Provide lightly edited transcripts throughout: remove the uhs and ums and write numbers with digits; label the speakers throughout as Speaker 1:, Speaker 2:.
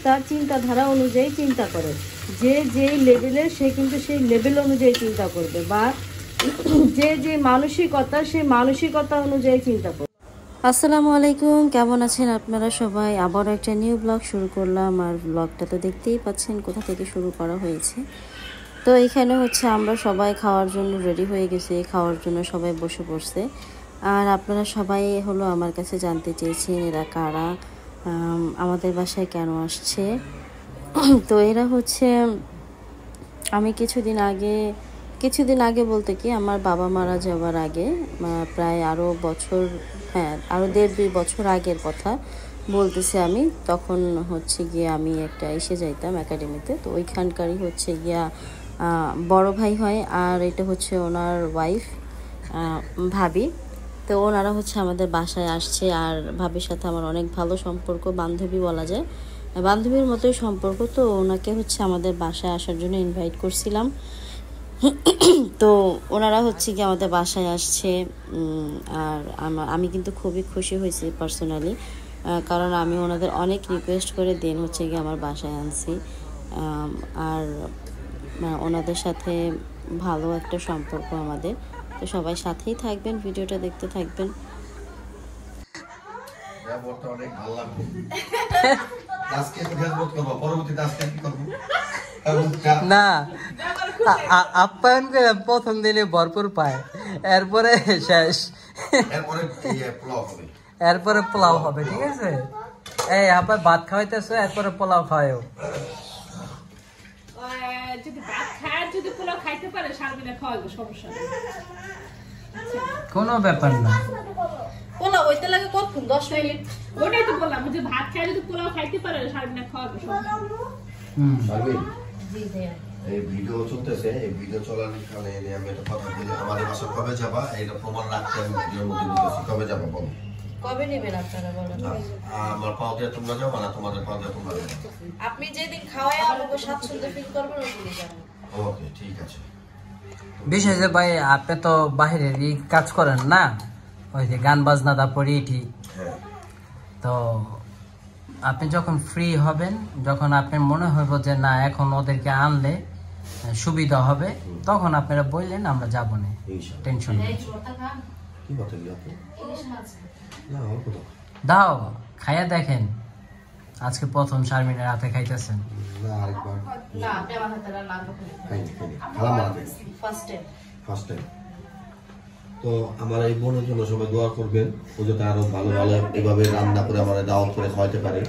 Speaker 1: তার চিন্তাধারা অনুযায়ী চিন্তা করে, যে যেই লেভেলের সে কিন্তু সেই লেভেল অনুযায়ী চিন্তা করবে, বা যে যে মানসিকতা সেই মানসিকতা অনুযায়ী চিন্তা করবে। আসসালামু আলাইকুম, কেমন আছেন আপনারা সবাই? আবারও একটা নিউ ব্লগ শুরু করলাম। আর ব্লগটা তো দেখতেই পাচ্ছেন কোথা থেকে শুরু করা হয়েছে। তো এখানে হচ্ছে আমরা সবাই খাওয়ার জন্য রেডি হয়ে গেছি, খাওয়ার জন্য সবাই বসে পড়ছে। আর আপনারা সবাই হলো আমার কাছে জানতে চেয়েছেন এরা কারা, আমাদের বাসায় কেন আসছে। তো এরা হচ্ছে আমি কিছুদিন আগে বলতে কি আমার বাবা মারা যাওয়ার আগে, প্রায় আরও 1.5-2 বছর আগের কথা বলতেছি আমি। তখন হচ্ছে গিয়ে আমি একটা এসে যাইতাম একাডেমিতে, তো ওইখানকারই হচ্ছে গিয়া বড় ভাই হয়, আর এটা হচ্ছে ওনার ওয়াইফ ভাবি। তো ওনারা হচ্ছে আমাদের বাসায় আসছে। আর ভাবির সাথে আমার অনেক ভালো সম্পর্ক, বান্ধবী বলা যায়, বান্ধবীর মতোই সম্পর্ক। তো ওনাকে হচ্ছে আমাদের বাসায় আসার জন্য ইনভাইট করছিলাম। তো ওনারা হচ্ছে কি আমাদের বাসায় আসছে। আর আমি কিন্তু খুবই খুশি হয়েছি পার্সোনালি, কারণ আমি ওনাদের অনেক রিকোয়েস্ট করে দেন হচ্ছে কি আমার বাসায় আনছি। আর ওনাদের সাথে ভালো একটা সম্পর্ক আমাদের। তো সবাই সাথেই থাকবেন, ভিডিওটা দেখতে থাকবেন।
Speaker 2: না আপ্যায়ন করে প্রথম দিনে ভরপুর পায়, এরপরে শেষ, এরপরে পোলাও হবে। ঠিক আছে, এই আপনার ভাত খাওয়াইতেছো, এরপরে পোলাও খাওয়াও। কোনো ব্যাপার না,
Speaker 1: পোলাও হইতে লাগে কতক্ষণ? 10 মিনিট।
Speaker 3: ওটাই তো বললাম যে ভাত খাই যদি পোলাও খাইতে পারে সারাদিন খাওয়াবে সব।
Speaker 1: জি ভাইয়া,
Speaker 4: এই ভিডিও চলতেছে, এই ভিডিও চলাকালে আমি একটা কথা বলি, আমাদের বাসা কবে যাবা এটা প্রমাণ রাখতে আমি ভিডিওর মধ্যে বলতেছি। কবে যাবা বলো?
Speaker 1: কবে নেবেন আপনারা বলেন?
Speaker 4: আমার পাও দিয়ে তোমরা যাবো না, তোমাদের পাও দিয়ে তোমরা যাবো।
Speaker 1: আপনি যেদিন খাওয়ায় আমাকে স্বাচ্ছন্দ্য ফিল করবেন ওই দিনই যাবেন।
Speaker 4: ওকে, ঠিক আছে।
Speaker 2: বিশেষ যে ভাই আপনি তো বাহিরের কাজ করেন না, ওই যে গান বাজনা তারপরে ঠিক। তো আপনি যখন ফ্রি হবেন, যখন আপনার মনে হইব যে না এখন ওদেরকে আনলে সুবিধা হবে, তখন আপনারা বললেন আমরা যাবো না, টেনশন নেই। দাও খাইয়া দেখেন, আজকে প্রথম শারমিনের হাতে খাইতেছেন।
Speaker 4: তো আমার এই বোনের জন্য সবাই দোয়া করবেন, ও যাতে আরো ভালো ভালো এভাবে রান্না করে আমাদের দাওয়াত করে খাওয়াইতে পারে।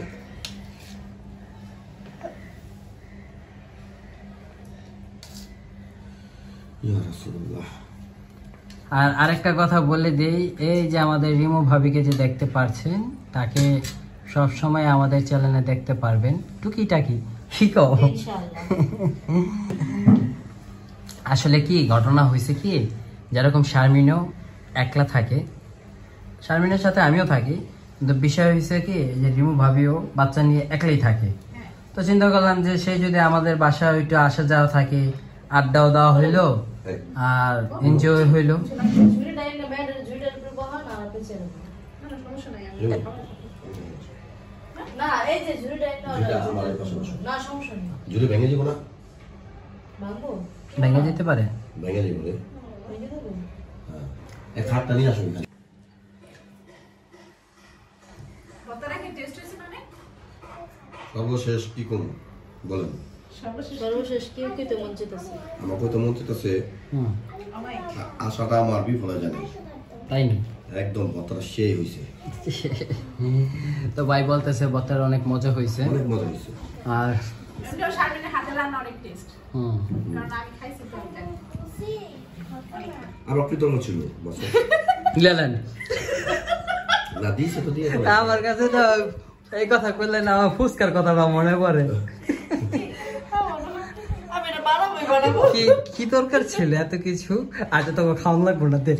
Speaker 2: আর আরেকটা কথা বলে দেই, এই যে আমাদের রিমু ভাবিকে যে দেখতে পারছেন, তাকে সব সময় আমাদের চ্যানেলে দেখতে পারবেন টুকিটাকি। ঠিক আসলে কি ঘটনা হয়েছে কি, যেরকম শারমিনও একলা থাকে, শারমিনের সাথে আমিও থাকি, কিন্তু বিষয় হয়েছে কি যে রিমু ভাবিও বাচ্চা নিয়ে একলাই থাকে। তো চিন্তা করলাম যে সে যদি আমাদের বাসায় একটু আসা যাওয়া থাকে, আড্ডাও দেওয়া হইলো আর এনজয় হইলো। ভেঙে যেতে পারে,
Speaker 4: ভেঙে যাবে রে। এই খাটটা নিয়ে আসুন। সর্বশেষ কি কোন বলেন?
Speaker 1: সর্বশেষ কি কইতে মন চাইতেছে?
Speaker 4: আমার কইতে মন চাইতেছে আশাটা আমার বিফলে জানি,
Speaker 2: তাই না?
Speaker 4: একদম বতরা সেই হইছে।
Speaker 2: তো ভাই বলতেছে বতরা অনেক মজা হইছে,
Speaker 4: অনেক মজা হইছে।
Speaker 2: আর
Speaker 3: এমনিও শারমিনের হাতে রান্না অনেক টেস্ট, কারণ আমি খাইছি তো।
Speaker 4: আমার কি দরকার ছিল বসে
Speaker 2: লেলেন
Speaker 4: না দিছে তো দিয়ে দাও।
Speaker 2: আমার কাছে তো এই কথা কইলে না আমার ফুসকার কথাটা মনে পড়ে। কি দরকার ছিল এত কিছু? আচ্ছা তোকে খাওয়ান লাগবো না দে।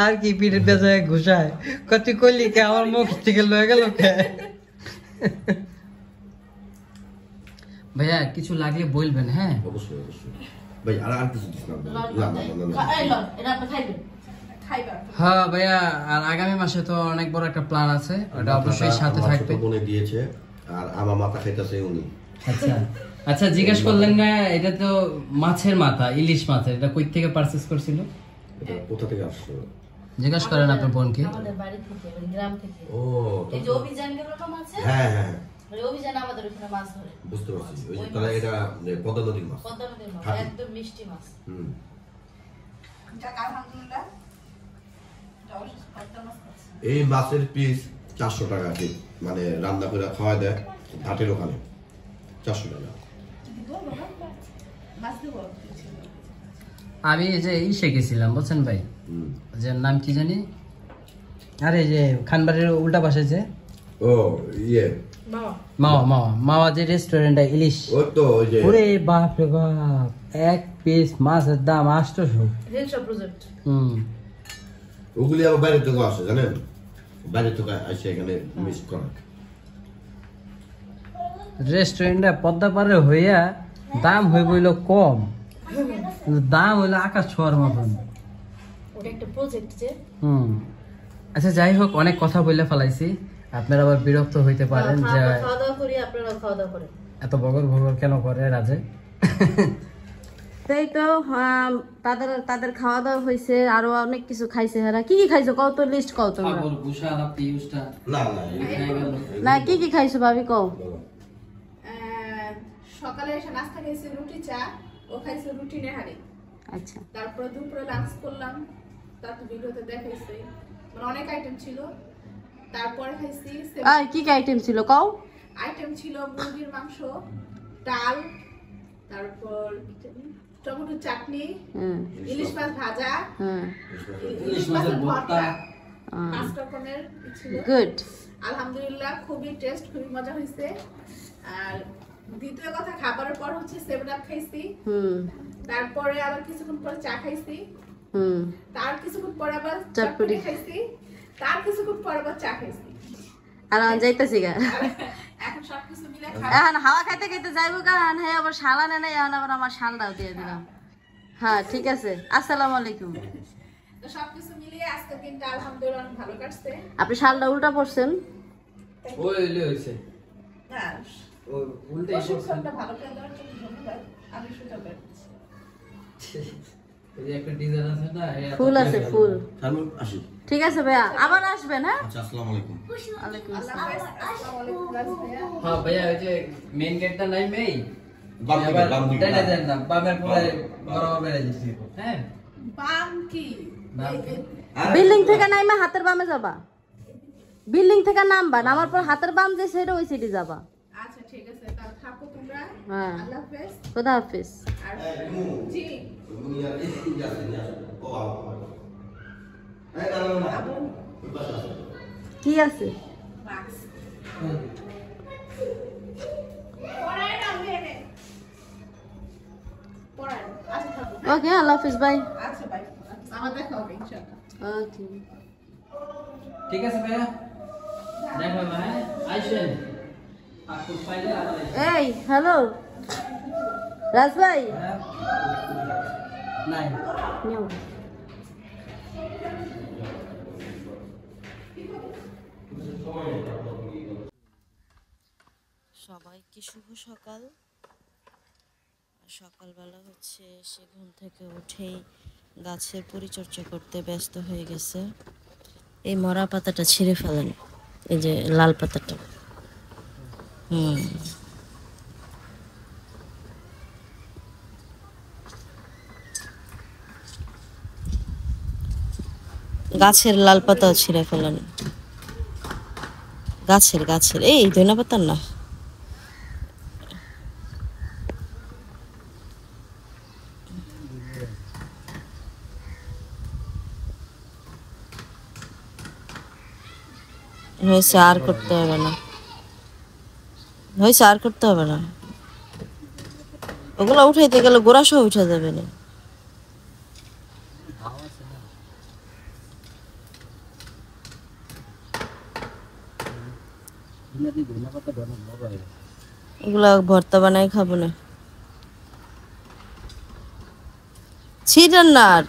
Speaker 2: আর কি পিঠের পেঁচায় ঘুষায় কত করলি কে, আমার মুখ থেকে লয়ে গেল কে। ভাইয়া কিছু লাগলে বলবেন। হ্যাঁ
Speaker 4: অবশ্যই অবশ্যই ভাই, আর কিছু দিস না। না না না না,
Speaker 1: এটা আপনি খাইবেন।
Speaker 3: খাইবার
Speaker 2: হ্যাঁ ভাইয়া, আর আগামী মাসে তো অনেক বড় একটা প্ল্যান আছে, ওটা অবশ্যই সাথে
Speaker 4: আমার
Speaker 2: থাকবে।
Speaker 4: ছোট বোনে দিয়েছে আর আমার মাথা খাইতেছে উনি।
Speaker 2: আচ্ছা আচ্ছা, জিজ্ঞেস করলেন না, এটা তো মাছের মাথা, ইলিশ মাছের, এটা কই থেকে পারচেজ করছিল?
Speaker 4: এটা কোথা থেকে আসলো?
Speaker 2: জিজ্ঞেস করেন আপনার বোনকে।
Speaker 1: আমাদের বাড়ি থেকে, মানে গ্রাম থেকে।
Speaker 4: ও
Speaker 1: এই যে অভিযান গেল না মাছে,
Speaker 4: হ্যাঁ হ্যাঁ
Speaker 1: ওই অভিযান আমাদের ওখানে মাছ ধরে।
Speaker 4: বুঝতে পারছি। ওই যে তাহলে এটা পদ্মা নদীর মাছ।
Speaker 1: পদ্মা নদীর মাছ,
Speaker 4: খাঁটি।
Speaker 1: একদম মিষ্টি মাছ।
Speaker 4: হুম।
Speaker 3: যাক আলহামদুলিল্লাহ এটা অবশ্য কত মাস আছে
Speaker 4: এই মাছের পিস 400 টাকা কি, মানে রান্না করে খাওয়া দেয় ঘাটের ওখানে 400 টাকা।
Speaker 3: মাছ দেবো
Speaker 2: আমি এই যে ইসে গেছিলাম বুঝছেন ভাই,
Speaker 4: হুম।
Speaker 2: যে নাম কি জানি, আরে যে খানবাড়ির উল্টা পাশে যে
Speaker 4: ও ইয়ে
Speaker 3: মামা
Speaker 2: মাওয়া মাওয়া মাওয়া যে রেস্টুরেন্টে ইলিশ,
Speaker 4: ওই তো ওই যে
Speaker 2: ওরে বাপ রে বাপ, এক পিস মাছের দাম 800।
Speaker 3: রেলসা প্রজেক্ট
Speaker 4: ওগুলি আবার বাইরে থেকে আসে জানেন, বাইরে থেকে আসে এখানে মিস করে।
Speaker 2: রেস্টুরেন্টে পদ্মা পারে হইয়া দাম হয়ে বইল কম, কিন্তু দাম হইলো আকাশ ছোঁয়ার মতন।
Speaker 1: ওটা একটা প্রজেক্ট যে।
Speaker 2: আচ্ছা যাই হোক, অনেক কথা বলে ফেলাইছি, আপনারা আবার বিরক্ত হইতে পারেন যে
Speaker 1: খাওয়া দাওয়া করি, আপনারা খাওয়া দাওয়া করেন।
Speaker 2: এত বগর ভগর কেন করে রাজে।
Speaker 1: তাই তো তাদের তাদের খাওয়া দাওয়া হয়েছে, আরো অনেক কিছু খাইছে। হেরা কি কি খাইছো কত, লিস্ট কও তোমরা।
Speaker 4: না না
Speaker 1: না কি কি খাইছো ভাবি কও।
Speaker 3: সকালে এসে নাস্তা খাইছি রুটি চা, ও খাইছে রুটি নেহারি।
Speaker 1: আচ্ছা
Speaker 3: তারপরে দুপুরে লাঞ্চ করলাম, তার তো ভিডিওতে দেখাইছে মানে অনেক আইটেম ছিল। তারপরে খাইছি
Speaker 1: আর কি কি আইটেম ছিল কও।
Speaker 3: আইটেম ছিল মুরগির মাংস, ডাল, তারপর টমেটো চাটনি,
Speaker 1: হুম
Speaker 3: ইলিশ মাছ ভাজা,
Speaker 1: হুম
Speaker 3: ইলিশ মাছের ভর্তা, 5 রকমের ছিল।
Speaker 1: গুড।
Speaker 3: আলহামদুলিল্লাহ খুবই টেস্ট, খুবই মজা হয়েছে। আর দ্বিতীয় কথা, খাবারের পর হচ্ছে 7 আপ খাইছি,
Speaker 1: হুম
Speaker 3: তারপরে আবার কিছুক্ষণ পর চা খাইছি,
Speaker 1: হুম
Speaker 3: তার কিছুক্ষণ পর আবার
Speaker 1: চটপটি
Speaker 3: চটপটি খাইছি, তার কিছুক্ষণ পর আবার চা খাইছি।
Speaker 1: আর আমি যাইতেছি গা।
Speaker 3: এখন সবকিছু মিলে
Speaker 1: এখন হাওয়া খাইতে খাইতে যাইবো কারণ হ্যাঁ আবার শালা নেই, এখন আবার আমার শালটাও দিয়ে দিলাম। হ্যাঁ ঠিক আছে, আসসালামু আলাইকুম।
Speaker 3: তো সবকিছু মিলিয়ে আজকে দিনটা আলহামদুলিল্লাহ অনেক ভালো কাটছে।
Speaker 1: আপনি শালটা উল্টা পড়ছেন।
Speaker 2: ওই হইছে
Speaker 3: হ্যাঁ,
Speaker 2: উল্টাই
Speaker 3: প্রশিক্ষণটা ভালো করে দেওয়ার জন্য ধন্যবাদ। আমি সুযোগ পেয়েছি।
Speaker 2: এই একটা ডিজাইন আছে না,
Speaker 1: ফুল আছে ফুল।
Speaker 4: আমি আসি।
Speaker 1: ঠিক আছে ভাইয়া, আবার আসবেন। হ্যাঁ
Speaker 4: আচ্ছা আসসালামু আলাইকুম।
Speaker 1: ওয়ালাইকুম
Speaker 3: আল্লাহ
Speaker 1: আসসালাম।
Speaker 3: হাফেজ। আসসালামু আলাইকুম রাজ ভাইয়া।
Speaker 2: হ্যাঁ ভাইয়া, ওই যে মেইন গেটটা নাই মেই,
Speaker 4: বাম দিকে, বাম দিকে।
Speaker 2: দেন দেন না, বামের পুরাই বরাবর বেড়ে যাচ্ছে। হ্যাঁ
Speaker 3: বাম কি?
Speaker 2: বাম কি?
Speaker 1: বিল্ডিং থেকে নাইমা হাতের বামে যাবা। বিল্ডিং থেকে নামবা, নামার পর হাতের বাম যে সাইড ওই সাইডে যাবা।
Speaker 3: আচ্ছা ঠিক আছে, তাহলে থাকো তোমরা।
Speaker 1: হ্যাঁ
Speaker 3: আল্লাহ হাফেজ।
Speaker 1: খোদা হাফিজ।
Speaker 3: আর জি
Speaker 4: উনি আর এই তিন যাচ্ছে নিয়ে আসো। ও বাবা। এই না না না। ওই পাশে আসো।
Speaker 1: কি আছে
Speaker 3: মাক্স পড়ায় না মেনে পড়ায়। আচ্ছা থাকো।
Speaker 1: ওকে, আল্লাহ হাফিজ, বাই।
Speaker 3: আচ্ছা বাই, আমার দেখা হবে ইনশাআল্লাহ।
Speaker 1: ওকে
Speaker 2: ঠিক আছে ভাইয়া, দেখো ভাই আইসেন আপু পাইলে আবার
Speaker 1: এই হ্যালো রাজ ভাই।
Speaker 2: নাই
Speaker 1: নিও। সবাইকে শুভ সকাল। সকালবেলা হচ্ছে সে ঘুম থেকে উঠেই গাছের পরিচর্যা করতে ব্যস্ত হয়ে গেছে। এই মরা পাতাটা ছিঁড়ে ফেলেন, এই যে লাল পাতাটা। গাছের লাল পাতাও ছিঁড়ে ফেলেন, গাছের গাছের এই ধনিয়া পাতার না। হয়েছে, আর করতে হবে না, হয়েছে, আর করতে হবে না। ওগুলো উঠাইতে গেলে গোড়া সহ উঠে যাবে না। এগুলা ভর্তা বানাই খাবো না, ছিটেন না আর।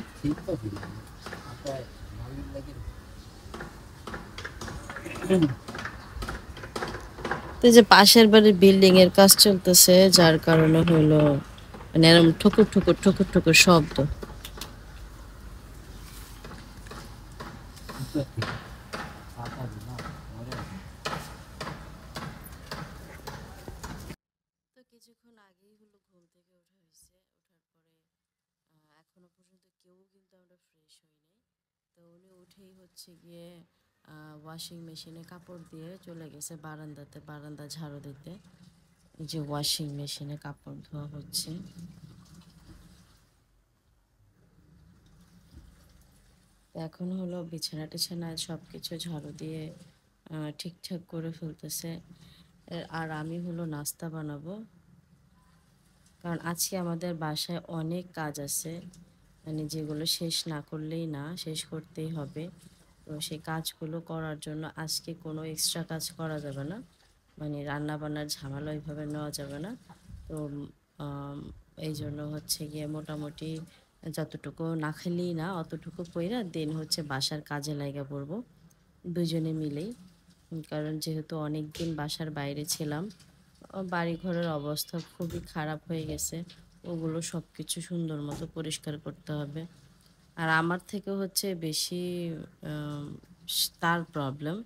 Speaker 1: তো এই যে পাশের বাড়ির বিল্ডিং এর কাজ চলতেছে, যার কারণে হলো মানে এরকম ঠুকুর ঠুকুর ঠুকুর ঠুকুর শব্দ। তো কিছুক্ষণ আগেই হলো ঘুম থেকে ওঠা হয়েছে, ওঠার পরে এখনো পর্যন্ত কেউ কিন্তু আমরা ফ্রেশ হই নাই। তো উনি উঠেই হচ্ছে গিয়ে ওয়াশিং মেশিনে কাপড় দিয়ে চলে গেছে বারান্দাতে, বারান্দা ঝাড়ু দিতে। এই যে ওয়াশিং মেশিনে কাপড় ধোয়া হচ্ছে। তো এখন হলো বিছানা টিছানা সব কিছু ঝাড়ু দিয়ে ঠিকঠাক করে ফেলতেছে। আর আমি হলো নাস্তা বানাবো, কারণ আজকে আমাদের বাসায় অনেক কাজ আছে, মানে যেগুলো শেষ না করলেই না, শেষ করতেই হবে। তো সেই কাজগুলো করার জন্য আজকে কোনো এক্সট্রা কাজ করা যাবে না, মানে রান্না বান্নার ঝামেলা ওইভাবে নেওয়া যাবে না। তো আম, এই জন্য হচ্ছে গিয়ে মোটামুটি যতটুকু না খেলেই না অতটুকু কইরা দিন হচ্ছে বাসার কাজে লাগা পড়বো দুজনে মিলেই। কারণ যেহেতু অনেক দিন বাসার বাইরে ছিলাম, বাড়ি ঘরের অবস্থা খুবই খারাপ হয়ে গেছে, ওগুলো সব কিছু সুন্দর মতো পরিষ্কার করতে হবে। আর আমার থেকে হচ্ছে বেশি আম, তার প্রবলেম,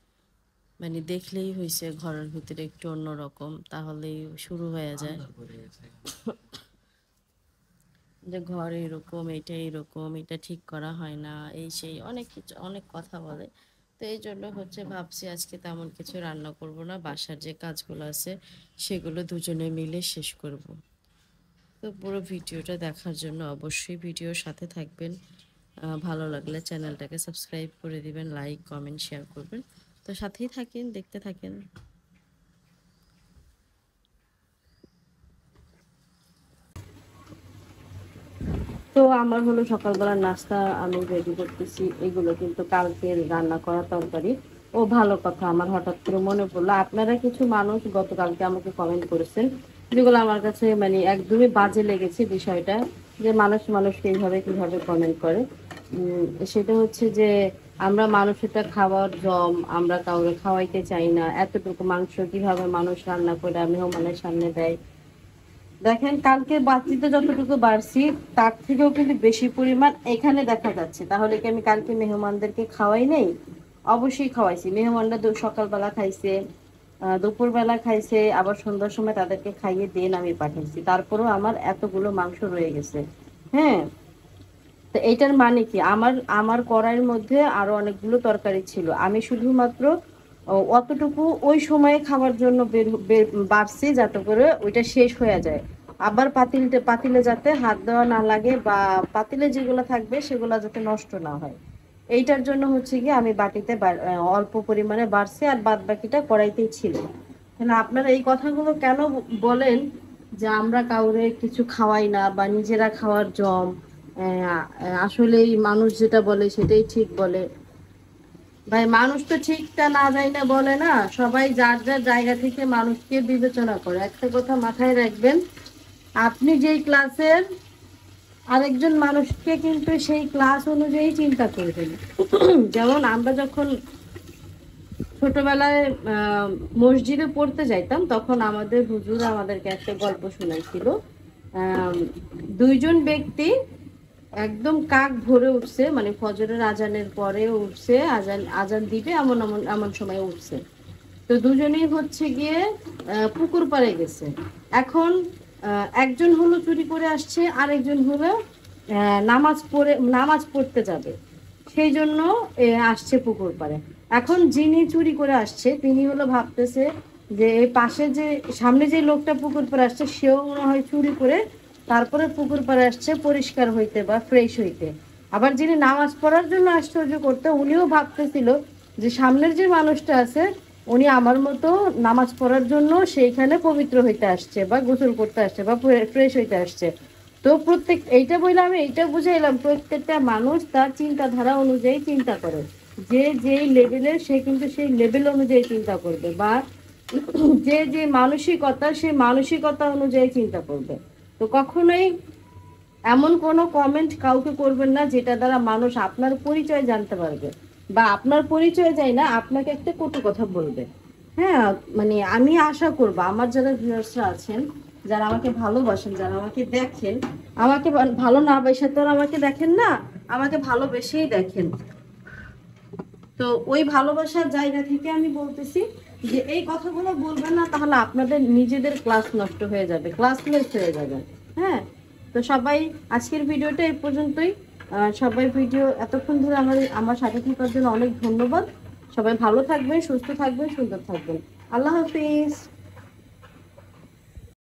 Speaker 1: মানে দেখলেই হয়েছে ঘরের ভিতরে একটু অন্যরকম, তাহলেই শুরু হয়ে যায় যে ঘর এরকম, এটা এরকম, এটা ঠিক করা হয় না, এই সেই অনেক কিছু অনেক কথা বলে। তো এই জন্য হচ্ছে ভাবছি আজকে তেমন কিছু রান্না করব না, বাসার যে কাজগুলো আছে সেগুলো দুজনে মিলে শেষ করব। তো পুরো ভিডিওটা দেখার জন্য অবশ্যই ভিডিওর সাথে থাকবেন। ভালো লাগলে চ্যানেলটাকে সাবস্ক্রাইব করে দিবেন, লাইক কমেন্ট শেয়ার করবেন। তো সাথেই থাকেন, দেখতে থাকেন। তো আমার হলো সকালবেলার নাস্তা আমি রেডি করতেছি। এগুলো কিন্তু কালকের রান্না করা তরকারি। ও ভালো কথা, আমার হঠাৎ করে মনে পড়লো, আপনারা কিছু মানুষ গতকালকে আমাকে কমেন্ট করেছেন, যেগুলো আমার কাছে মানে একদমই বাজে লেগেছে বিষয়টা, যে মানুষ মানুষকে এইভাবে কিভাবে কমেন্ট করে। সেটা হচ্ছে যে আমরা মানুষটা খাওয়ার জম, আমরা কাউকে খাওয়াইতে চাই না, এতটুকু মাংস কিভাবে মানুষ রান্না করে মেহমানের সামনে দেয়। দেখেন কালকে বাতিতে যতটুকু বাড়ছি তার থেকেও কিন্তু বেশি পরিমাণ এখানে দেখা যাচ্ছে। তাহলে কি আমি কালকে মেহমানদেরকে খাওয়াই নেই? অবশ্যই খাওয়াইছি। মেহমানরা সকালবেলা খাইছে, দুপুরবেলা খাইছে, আবার সন্ধ্যার সময় তাদেরকে খাইয়ে দেন আমি পাঠাইছি, তারপরেও আমার এতগুলো মাংস রয়ে গেছে। হ্যাঁ, তো এইটার মানে কি, আমার আমার কড়াইয়ের মধ্যে আরো অনেকগুলো তরকারি ছিল, আমি শুধুমাত্র অতটুকু ওই সময়ে খাওয়ার জন্য বাড়ছি, যাতে করে ওইটা শেষ হয়ে যায়। আবার পাতিলে যাতে হাত দেওয়া না লাগে, বা পাতিলে যেগুলো থাকবে সেগুলো যাতে নষ্ট না হয়, এইটার জন্য হচ্ছে কি আমি বাটিতে অল্প পরিমাণে বাড়ছি, আর বাদ বাকিটা কড়াইতেই ছিল। কেন আপনারা এই কথাগুলো কেন বলেন যে আমরা কাউরে কিছু খাওয়াই না বা নিজেরা খাওয়ার জম? আসলেই মানুষ যেটা বলে সেটাই ঠিক বলে। ভাই মানুষ তো ঠিকটা না যায় না বলে না, সবাই যার যার জায়গা থেকে মানুষকে বিবেচনা করে। একটা কথা মাথায় রাখবেন, আপনি যেই ক্লাসের, আরেকজন মানুষকে কিন্তু সেই ক্লাস অনুযায়ী চিন্তা করবেন। যেমন আমরা যখন ছোটবেলায় মসজিদে পড়তে যাইতাম, তখন আমাদের হুজুর আমাদেরকে একটা গল্প শোনাইছিল। আহ, দুইজন ব্যক্তি একদম কাক ভরে উঠছে, মানে ফজরের আজানের পরে উঠছে, আজান আজান দিবে এমন এমন এমন সময় উঠছে। তো দুজনেই হচ্ছে গিয়ে পুকুর পাড়ে গেছে। এখন একজন হলো চুরি করে আসছে, আরেকজন হলো নামাজ পড়তে যাবে, সেই জন্য আসছে পুকুর পাড়ে। এখন যিনি চুরি করে আসছে তিনি হলো ভাবতেছে যে এই পাশে যে সামনে যে লোকটা পুকুর পাড়ে আসছে সেও মনে হয় চুরি করে তারপরে পুকুর পাড়ে আসছে পরিষ্কার হইতে বা ফ্রেশ হইতে। আবার যিনি নামাজ পড়ার জন্য আশ্চর্য করতে, উনিও ভাবতেছিল যে সামনের যে মানুষটা আছে উনি আমার মতো নামাজ পড়ার জন্য সেইখানে পবিত্র হইতে আসছে বা গোসল করতে আসছে বা ফ্রেশ হইতে আসছে। তো এইটা বললে আমি এইটা বুঝাইলাম, প্রত্যেকটা মানুষ তার চিন্তাধারা অনুযায়ী চিন্তা করে, যে যেই লেভেলের সে কিন্তু সেই লেভেল অনুযায়ী চিন্তা করবে, বা যে যে মানসিকতা সেই মানসিকতা অনুযায়ী চিন্তা করবে। তো কখনোই এমন কোনো কমেন্ট কাউকে করবেন না যেটা দ্বারা মানুষ আপনার পরিচয় জানতে পারবে। বা আপনার পরিচয় যায় না, আপনাকে একটা কটু কথা বলবে। হ্যাঁ, মানে আমি আশা করব আমার যারা ভিউয়ার্সরা আছেন, যারা আমাকে ভালোবাসেন, যারা আমাকে দেখেন, আমাকে ভালো না বাসা তো আর আমাকে দেখেন না, আমাকে ভালোবেসেই দেখেন। তো ওই ভালোবাসার জায়গা থেকে আমি বলতেছি যে এই কথাগুলো বলবেন না, তাহলে আপনাদের নিজেদের ক্লাস নষ্ট হয়ে যাবে, ক্লাসলেস হয়ে যাবে। হ্যাঁ, তো সবাই আজকের ভিডিওটা এই পর্যন্তই। সবাই ভিডিও এতক্ষণ ধরে আমার সাথে থাকার জন্য অনেক ধন্যবাদ। সবাই ভালো থাকবেন, সুস্থ থাকবেন, সুন্দর থাকবেন। আল্লাহ হাফিজ।